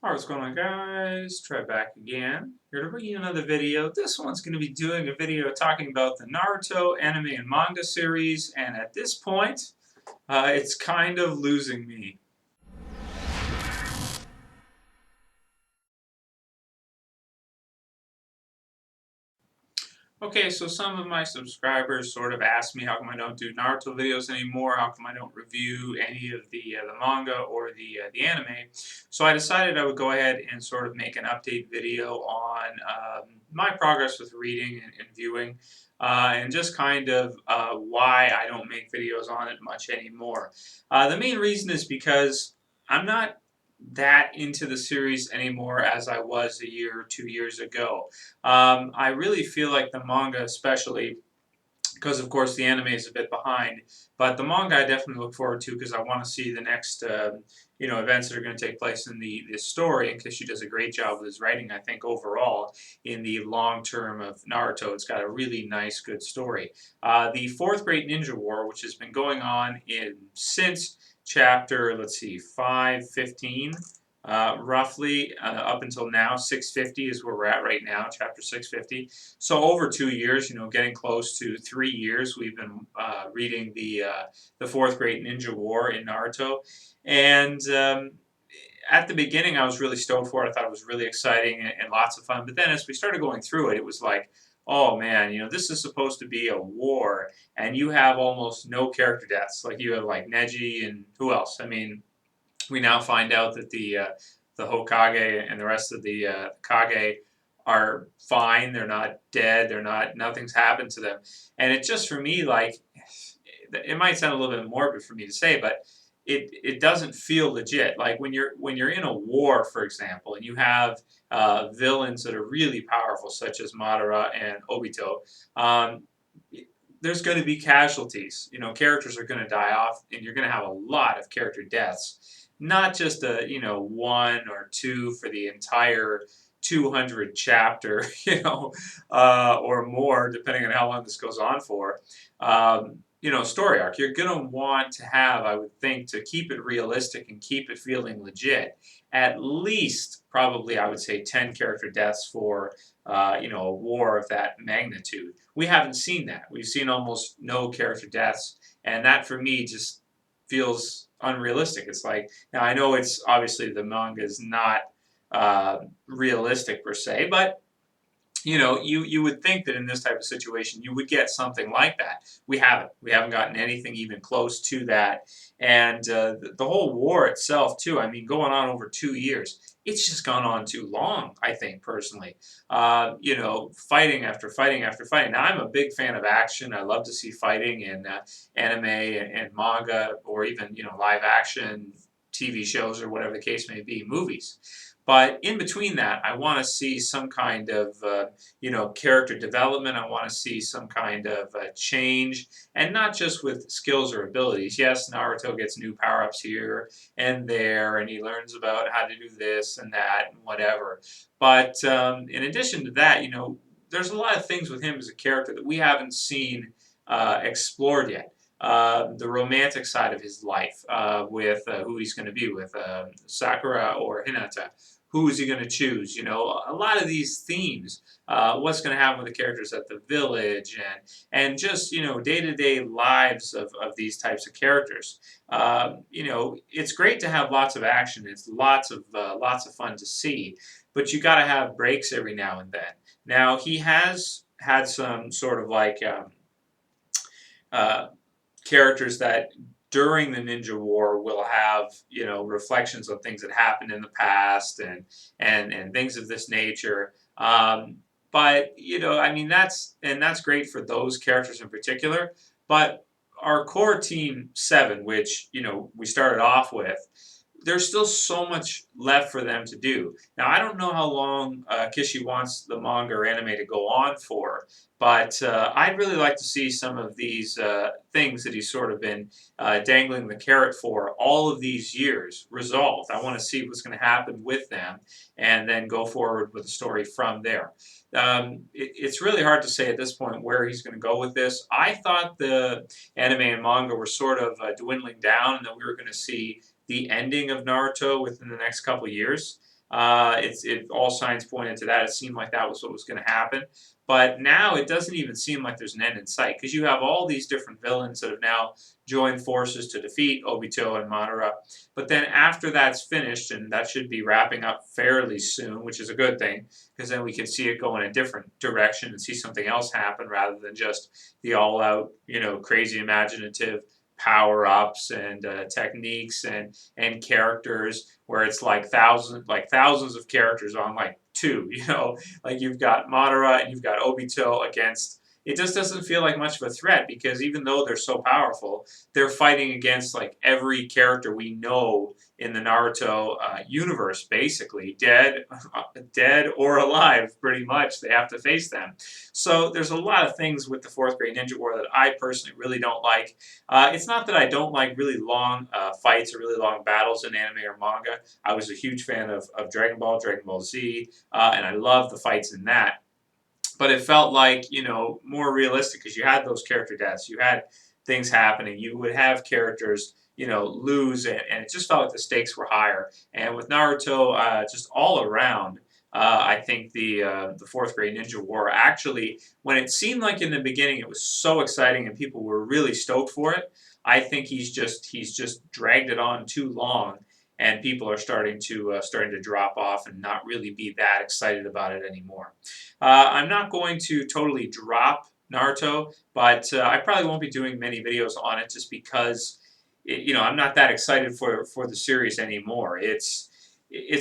Alright, what's going on, guys? Try back again. Here to bring you another video. This one's going to be doing a video talking about the Naruto anime and manga series, and at this point, it's kind of losing me. Okay, so some of my subscribers sort of asked me how come I don't do Naruto videos anymore, how come I don't review any of the manga or the anime. So I decided I would go ahead and sort of make an update video on my progress with reading and viewing, and just kind of why I don't make videos on it much anymore. The main reason is because I'm not that into the series anymore as I was a year or 2 years ago. I really feel like the manga, especially because, of course, the anime is a bit behind, but the manga I definitely look forward to because I want to see the next, events that are going to take place in the story. And Kishi does a great job with his writing, I think, overall in the long term of Naruto. It's got a really nice, good story. The Fourth Great Ninja War, which has been going on since chapter, let's see, 515 roughly up until now. 650 is where we're at right now, chapter 650. So over 2 years, getting close to 3 years, we've been reading the Fourth Great Ninja War in Naruto, and at the beginning, I was really stoked for it. I thought it was really exciting and lots of fun. But then, as we started going through it, it was like, oh man, this is supposed to be a war, and you have almost no character deaths. Like you have like Neji and who else? I mean, we now find out that the Hokage and the rest of the Kage are fine. They're not dead. They're not. Nothing's happened to them. And it just for me like it might sound a little bit morbid for me to say, but it doesn't feel legit. Like when you're in a war, for example, and you have villains that are really powerful, such as Madara and Obito. Um, there's going to be casualties. Characters are going to die off, and you're going to have a lot of character deaths. Not just one or two for the entire 200 chapter, or more, depending on how long this goes on for. Story arc. You're going to want to have, I would think, to keep it realistic and keep it feeling legit, at least probably I would say 10 character deaths for a war of that magnitude. We haven't seen that. We've seen almost no character deaths, and that for me just feels unrealistic. It's like, now I know it's obviously the manga is not realistic per se, but you would think that in this type of situation you would get something like that. We haven't. We haven't gotten anything even close to that. And the whole war itself, too, I mean, going on over 2 years, it's just gone on too long, I think, personally. Fighting after fighting after fighting. Now, I'm a big fan of action. I love to see fighting in anime and manga, or even, live action TV shows or whatever the case may be, movies. But in between that, I want to see some kind of, character development. I want to see some kind of change, and not just with skills or abilities. Yes, Naruto gets new power-ups here and there, and he learns about how to do this and that and whatever. But in addition to that, there's a lot of things with him as a character that we haven't seen explored yet. The romantic side of his life, with who he's going to be with, Sakura or Hinata. Who is he going to choose? A lot of these themes. What's going to happen with the characters at the village, and just day-to-day lives of these types of characters. It's great to have lots of action. It's lots of fun to see, but you got to have breaks every now and then. Now he has had some sort of like uh, characters that during the Ninja War will have reflections on things that happened in the past, and things of this nature. But I mean, that's great for those characters in particular. But our core team seven, which we started off with, there's still so much left for them to do. Now, I don't know how long Kishi wants the manga or anime to go on for, but I'd really like to see some of these things that he's sort of been dangling the carrot for all of these years resolved. I want to see what's going to happen with them, and then go forward with the story from there. It's really hard to say at this point where he's going to go with this. I thought the anime and manga were sort of dwindling down, and that we were going to see the ending of Naruto within the next couple of years. All signs pointed to that. It seemed like that was what was going to happen. But now it doesn't even seem like there's an end in sight because you have all these different villains that have now joined forces to defeat Obito and Madara. But then after that's finished, and that should be wrapping up fairly soon, which is a good thing because then we can see it go in a different direction and see something else happen rather than just the all-out, crazy imaginative power-ups and techniques and characters where it's like thousands of characters on like two, like you've got Madara and you've got Obito against. It just doesn't feel like much of a threat because even though they're so powerful, they're fighting against like every character we know in the Naruto universe, basically dead or alive, pretty much. They have to face them. So there's a lot of things with the Fourth Grade Ninja War that I personally really don't like. It's not that I don't like really long fights or really long battles in anime or manga. I was a huge fan of Dragon Ball Z, and I love the fights in that. But it felt like, more realistic because you had those character deaths. You had things happening. You would have characters, lose, and it just felt like the stakes were higher. And with Naruto, just all around, I think the Fourth Grade Ninja War actually, when it seemed like in the beginning it was so exciting and people were really stoked for it, I think he's just dragged it on too long, and people are starting to drop off and not really be that excited about it anymore. I'm not going to totally drop Naruto, but I probably won't be doing many videos on it just because I'm not that excited for the series anymore. It's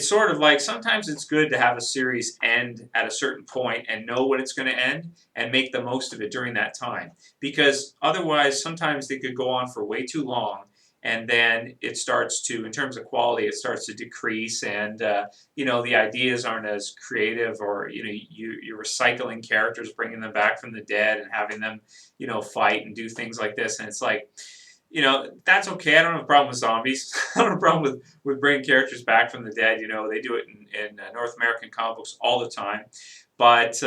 sort of like sometimes it's good to have a series end at a certain point and know when it's going to end and make the most of it during that time. Because otherwise, sometimes they could go on for way too long, and then it starts to, in terms of quality, it starts to decrease, and the ideas aren't as creative, or you're recycling characters, bringing them back from the dead, and having them fight and do things like this, and it's like. That's okay. I don't have a problem with zombies. I don't have a problem with bringing characters back from the dead. They do it in North American comic books all the time. But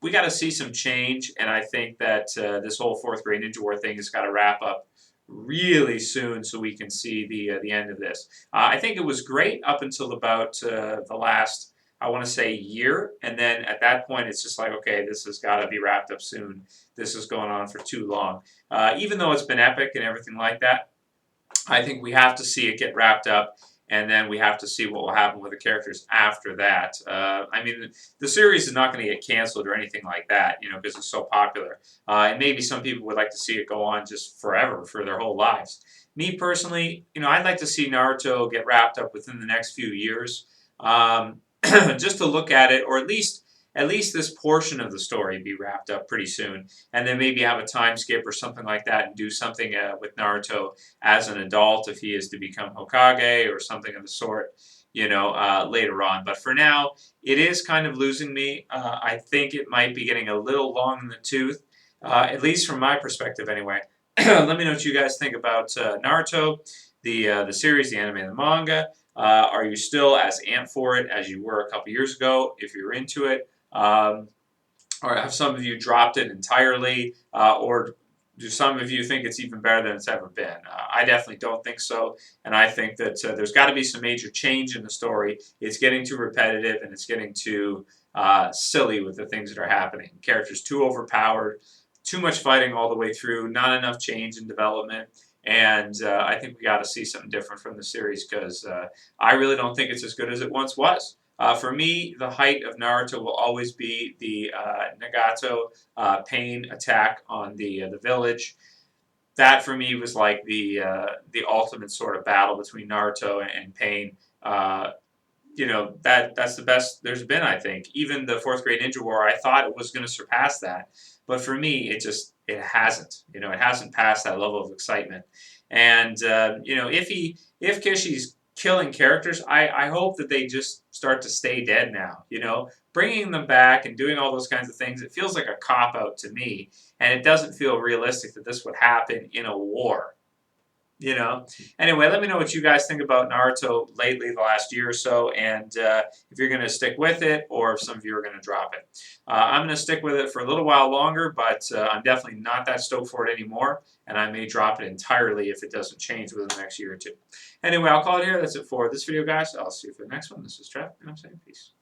we got to see some change, and I think that this whole Fourth Grade Ninja War thing has got to wrap up really soon so we can see the end of this. I think it was great up until about the last, I want to say, year, and then at that point it's just like, okay, this has got to be wrapped up soon. This is going on for too long. Even though it's been epic and everything like that, I think we have to see it get wrapped up, and then we have to see what will happen with the characters after that. I mean, the series is not going to get canceled or anything like that, because it's so popular. And maybe some people would like to see it go on just forever, for their whole lives. Me personally, I'd like to see Naruto get wrapped up within the next few years, just to look at it, or at least this portion of the story be wrapped up pretty soon, and then maybe have a time skip or something like that and do something with Naruto as an adult if he is to become Hokage or something of the sort, later on. But for now, it is kind of losing me. I think it might be getting a little long in the tooth, at least from my perspective anyway. Let me know what you guys think about Naruto, the series, the anime, and the manga. Are you still as amped for it as you were a couple years ago, if you're into it? Or have some of you dropped it entirely? Or do some of you think it's even better than it's ever been? I definitely don't think so, and I think that there's got to be some major change in the story. It's getting too repetitive, and it's getting too silly with the things that are happening. Characters too overpowered, too much fighting all the way through, not enough change in development. And I think we got to see something different from the series because I really don't think it's as good as it once was. For me, the height of Naruto will always be the Nagato Pain attack on the village. That for me was like the ultimate sort of battle between Naruto and Pain. That's the best there's been, I think. Even the Fourth Grade Ninja War, I thought it was going to surpass that, but for me, it hasn't. It hasn't passed that level of excitement. And if Kishi's killing characters, I hope that they just start to stay dead now. Bringing them back and doing all those kinds of things, it feels like a cop out to me, and it doesn't feel realistic that this would happen in a war. You know. Anyway, let me know what you guys think about Naruto lately, the last year or so, and if you're going to stick with it, or if some of you are going to drop it. I'm going to stick with it for a little while longer, but I'm definitely not that stoked for it anymore, and I may drop it entirely if it doesn't change within the next year or two. Anyway, I'll call it here. That's it for this video, guys. I'll see you for the next one. This is Trev, and I'm saying peace.